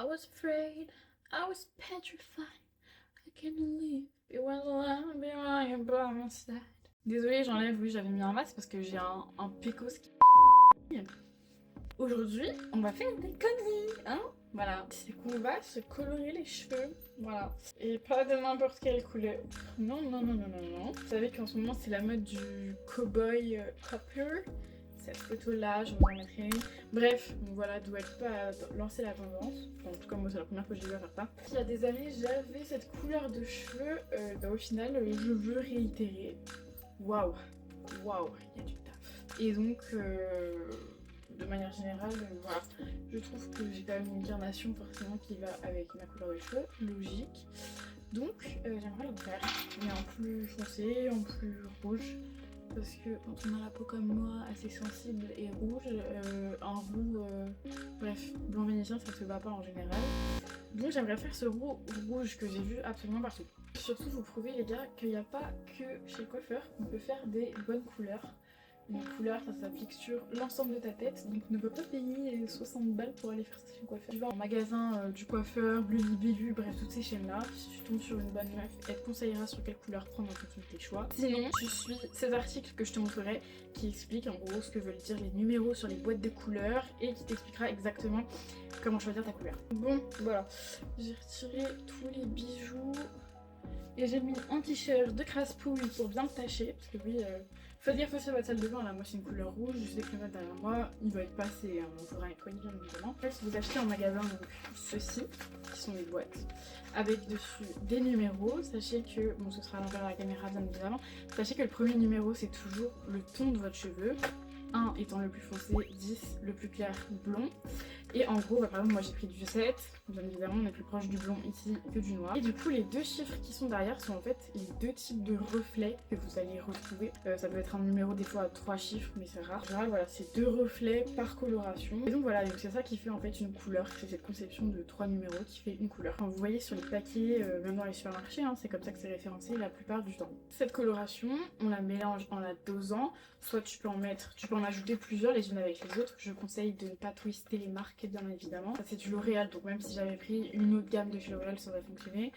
I was afraid, I was petrified, I can't believe it was alive behind by my side. Désolée, j'enlève, oui, j'avais mis un masque parce que j'ai un pécos qui... Aujourd'hui, on va faire des conneries, hein. Voilà, c'est qu'on va se colorer les cheveux, voilà. Et pas de n'importe quelle couleur. Non, non, non, non, non, non. Vous savez qu'en ce moment, c'est la mode du cowboy copper. Cette photo-là, je vous en mettrai une. Bref, donc voilà, doit être pas lancer la tendance. Enfin, en tout cas, moi, c'est la première fois que j'ai vu à faire ça. Il y a des années, j'avais cette couleur de cheveux. Au final, je veux réitérer. Waouh, waouh, il y a du taf. Et donc, de manière générale, voilà, je trouve que j'ai quand même une carnation forcément qui va avec ma couleur de cheveux, logique. Donc, j'aimerais le faire, mais en plus foncé, en plus rouge. Parce que quand on a la peau comme moi, assez sensible et rouge, un roux, bref, blanc vénitien, ça se va pas en général. Donc j'aimerais faire ce roux rouge que j'ai vu absolument partout. Surtout vous prouver les gars qu'il n'y a pas que chez le coiffeur qu'on peut faire des bonnes couleurs. Une couleur, ça s'applique sur l'ensemble de ta tête, donc ne peux pas payer 60 balles pour aller faire ça chez le coiffeur. Tu vas en magasin du coiffeur, Bleu Bilu, bref toutes ces chaînes là, si tu tombes sur une bonne meuf, elle te conseillera sur quelle couleur prendre en fonction de tes choix. Sinon, tu suis ces articles que je te montrerai qui expliquent en gros ce que veulent dire les numéros sur les boîtes de couleurs et qui t'expliquera exactement comment choisir ta couleur. Bon, voilà, j'ai retiré tous les bijoux et j'ai mis un t-shirt de crasse-pouille pour bien me tâcher, parce que oui... Faites gaffe aussi à votre salle de bain, là moi c'est une couleur rouge, je sais que le mec derrière moi il va être passé, on faudra nettoyer bien évidemment. En fait vous achetez en magasin donc ceux-ci, qui sont des boîtes, avec dessus des numéros, sachez que, bon ce sera à l'envers de la caméra bien évidemment, sachez que le premier numéro c'est toujours le ton de votre cheveu, 1 étant le plus foncé, 10 le plus clair blond. Et en gros, bah, par exemple, moi j'ai pris du 7, bien évidemment, on est plus proche du blond ici que du noir. Et du coup, les deux chiffres qui sont derrière sont en fait les deux types de reflets que vous allez retrouver. Ça peut être un numéro des fois à 3 chiffres, mais c'est rare. En général, voilà, c'est 2 reflets par coloration. Et donc voilà, c'est ça qui fait en fait une couleur. C'est cette conception de 3 numéros qui fait une couleur. Quand vous voyez sur les paquets, même dans les supermarchés, hein, c'est comme ça que c'est référencé la plupart du temps. Cette coloration, on la mélange en la dosant. Soit tu peux en ajouter plusieurs les unes avec les autres. Je conseille de ne pas twister les marques bien évidemment. Ça c'est du L'Oréal, donc même si j'avais pris une autre gamme de chez L'Oréal ça aurait fonctionné.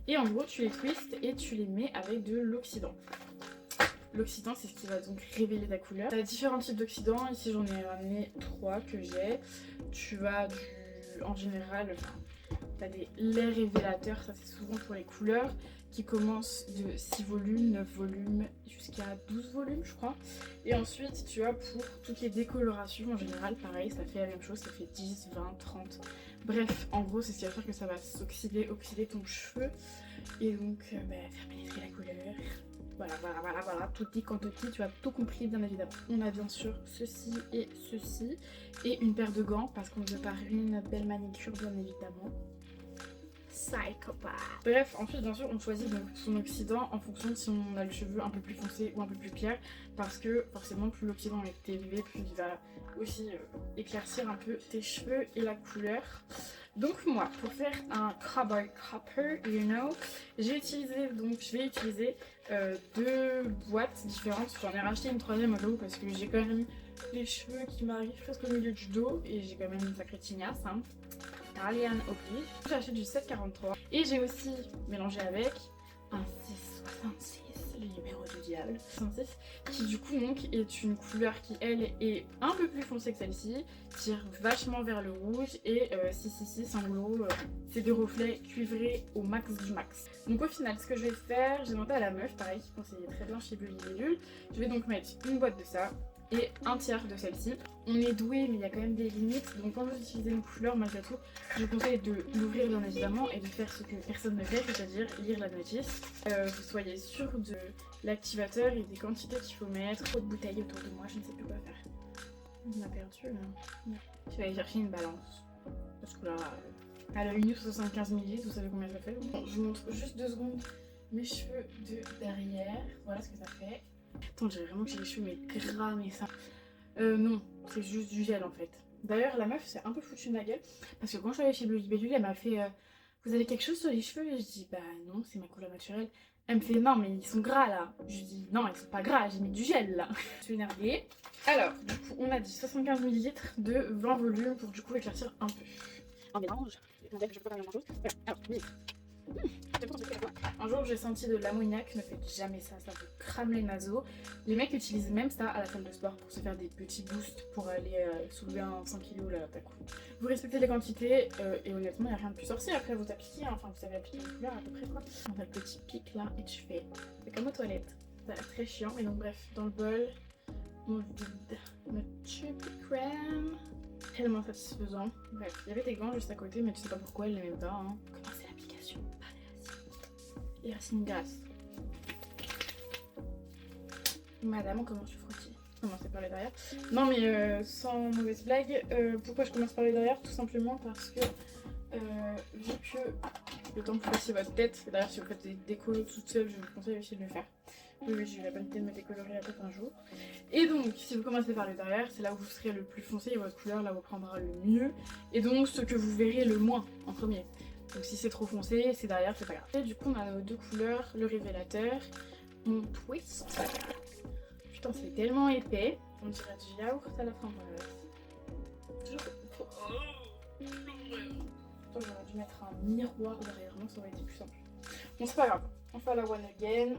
Et en gros tu les twistes et tu les mets avec de l'oxydant. L'oxydant c'est ce qui va donc révéler ta couleur. Tu as différents types d'oxydants, ici j'en ai ramené 3 que j'ai. Tu as en général, tu as des laits révélateurs, ça c'est souvent pour les couleurs, qui commencent de 6 volumes, 9 volumes, jusqu'à 12 volumes je crois. Et ensuite tu as pour toutes les décolorations en général, pareil, ça fait la même chose, ça fait 10, 20, 30. Bref, en gros c'est ce qui va faire que ça va s'oxyder, oxyder ton cheveu. Et donc faire pénétrer la couleur. Voilà, tout dit quand tout dit, tu as tout compris bien évidemment. On a bien sûr ceci, et une paire de gants parce qu'on ne veut pas ruiner notre belle manicure bien évidemment. Psychopathe. Bref, ensuite bien sûr on choisit donc son oxydant en fonction de si on a le cheveu un peu plus foncé ou un peu plus clair, parce que forcément plus l'oxydant est élevé, plus il va aussi éclaircir un peu tes cheveux et la couleur. Donc moi, pour faire un cowboy copper, you know, je vais utiliser 2 boîtes différentes. J'en ai racheté une troisième au cas où parce que j'ai quand même les cheveux qui m'arrivent presque au milieu du dos et j'ai quand même une sacrée tignasse, hein. Italian oblige. J'ai acheté du 7,43 et j'ai aussi mélangé avec un 6,66, le numéro du diable, 66, qui du coup donc est une couleur qui elle est un peu plus foncée que celle-ci, tire vachement vers le rouge, et 666 en gros c'est des reflets cuivrés au max du max. Donc au final ce que je vais faire, j'ai demandé à la meuf pareil qui conseillait très bien chez Bleu Bilu, je vais donc mettre une boîte de ça et un tiers de celle-ci. On est doué mais il y a quand même des limites, donc quand vous utilisez une couleur malgré tout, je vous conseille de l'ouvrir bien évidemment et de faire ce que personne ne fait, c'est-à-dire lire la notice. Vous soyez sûr de l'activateur et des quantités qu'il faut mettre. Trop de bouteilles autour de moi, je ne sais plus quoi faire. On a perdu là. Je vais aller chercher une balance. Parce que là, elle a une 75 ml, vous savez combien ça fait? Bon, je vous montre juste 2 secondes mes cheveux de derrière. Voilà ce que ça fait. Attends, je dirais vraiment que j'ai les cheveux mais gras, mais ça... non, c'est juste du gel en fait. D'ailleurs, la meuf s'est un peu foutue de ma gueule parce que quand je suis allée chez Bleu Bilu, elle m'a fait vous avez quelque chose sur les cheveux? Et je dis bah non, c'est ma couleur naturelle. Elle me fait non, mais ils sont gras là. Je lui dis non, ils sont pas gras, j'ai mis du gel là. Je suis énervée. Alors, du coup, on a dit 75 ml de 20 volumes pour du coup éclaircir un peu. un mélange. On dirait que je peux pas faire un mélange. Voilà, alors, oui. Un jour j'ai senti de l'ammoniac, ne faites jamais ça, ça vous crame les naseaux. Les mecs utilisent même ça à la salle de sport pour se faire des petits boosts pour aller soulever un 100 kg là d'un coup. Vous respectez les quantités et honnêtement il n'y a rien de plus sorcier après vous appliquez, hein. Enfin vous savez appliquer les couleurs à peu près quoi. On a le petit pic là et tu fais, c'est comme aux toilettes, ça a l'air très chiant mais donc bref dans le bol on vide notre chubby crème. Tellement satisfaisant. Bref, il y avait des gants juste à côté mais tu sais pas pourquoi elle les met pas hein. Comment c'est l'application? Et racines grasses. Madame, on commence le frottis. Commencez par les derrière. Non mais sans mauvaise blague, pourquoi je commence par les derrière? Tout simplement parce que vu que le temps que vous fassiez votre tête, et d'ailleurs si vous faites des décolos toute seule, je vous conseille aussi de le faire. Oui, j'ai eu la bonne idée de me décolorer la tête un jour. Et donc, si vous commencez par le derrière, c'est là où vous serez le plus foncé et votre couleur là où prendra le mieux. Et donc, ce que vous verrez le moins en premier. Donc si c'est trop foncé, c'est derrière, c'est pas grave. Et du coup, on a nos deux couleurs, le révélateur, mon twist. Putain, c'est tellement épais. On dirait du yaourt à la framboise. J'aurais dû mettre un miroir derrière, non, ça aurait été plus simple. Bon, c'est pas grave. On fait la one again.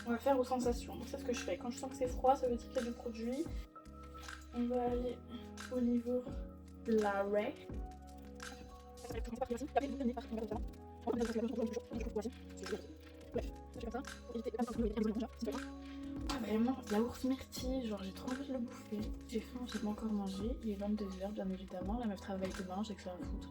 On va faire aux sensations. Donc c'est ce que je fais. Quand je sens que c'est froid, ça veut dire qu'il y a du produit. On va aller au niveau de la raie. Ah vraiment, yaourt myrtille, genre j'ai trop envie de le bouffer. J'ai faim, j'ai pas encore mangé. Il est 22h bien évidemment, la meuf travaille demain, j'ai que ça à foutre.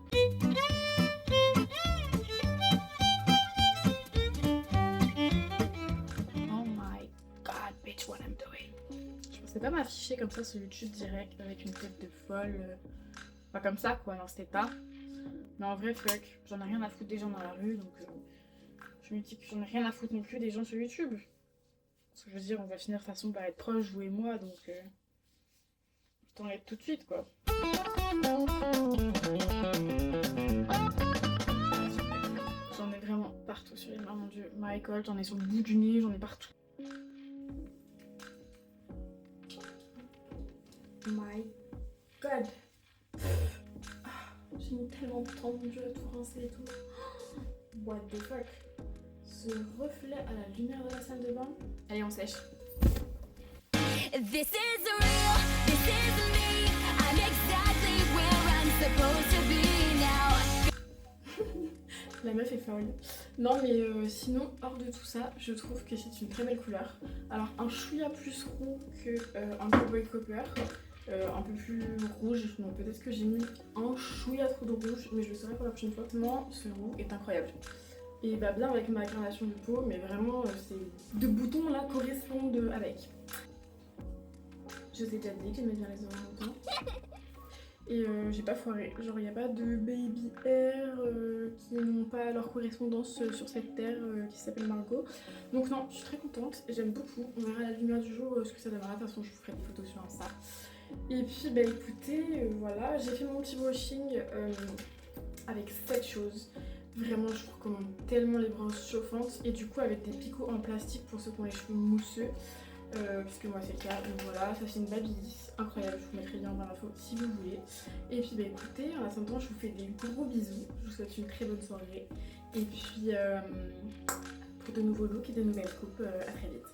Oh my god, bitch, what I'm doing. Je pensais pas m'afficher comme ça sur YouTube direct avec une tête de folle. Pas comme ça quoi, dans cet état. Mais en vrai, fuck, j'en ai rien à foutre des gens dans la rue, donc je me dis que j'en ai rien à foutre non plus des gens sur YouTube. Parce que je veux dire, on va finir de toute façon par être proches, vous et moi, donc autant l'être tout de suite, quoi. J'en ai vraiment partout sur les mains, mon dieu. Michael, j'en ai sur le bout du nez, j'en ai partout. My god. J'ai mis tellement de temps, mon dieu, à tout rincer et tout. What the fuck? Ce reflet à la lumière de la salle de bain. Allez, on sèche. This is real, this is me. I'm exactly where I'm supposed to be now. La meuf est folle. Non mais sinon, hors de tout ça, je trouve que c'est une très belle couleur. Alors un chouïa plus roux que un Cowboy Copper. Un peu plus rouge, donc peut-être que j'ai mis un chouïa trop de rouge, mais je le saurai pour la prochaine fois. Non, ce roux est incroyable. Et il va bien avec ma carnation de peau, mais vraiment ces deux boutons là correspondent avec. Je vous ai déjà dit que j'aimais bien les oreilles longtemps. Et j'ai pas foiré, genre il n'y a pas de baby hair qui n'ont pas leur correspondance sur cette terre qui s'appelle Margot. Donc non, je suis très contente et j'aime beaucoup. On verra à la lumière du jour ce que ça donnera, de toute façon je vous ferai des photos sur Insta. Et puis bah écoutez, voilà, j'ai fait mon petit washing avec cette chose. Vraiment je vous recommande tellement les brosses chauffantes et du coup avec des picots en plastique pour ceux qui ont les cheveux mousseux. Puisque moi c'est le cas, donc voilà, ça fait une babyliss incroyable, je vous mettrai le lien dans l'info si vous voulez. Et puis bah écoutez, en attendant je vous fais des gros bisous, je vous souhaite une très bonne soirée. Et puis pour de nouveaux looks et de nouvelles coupes, à très vite.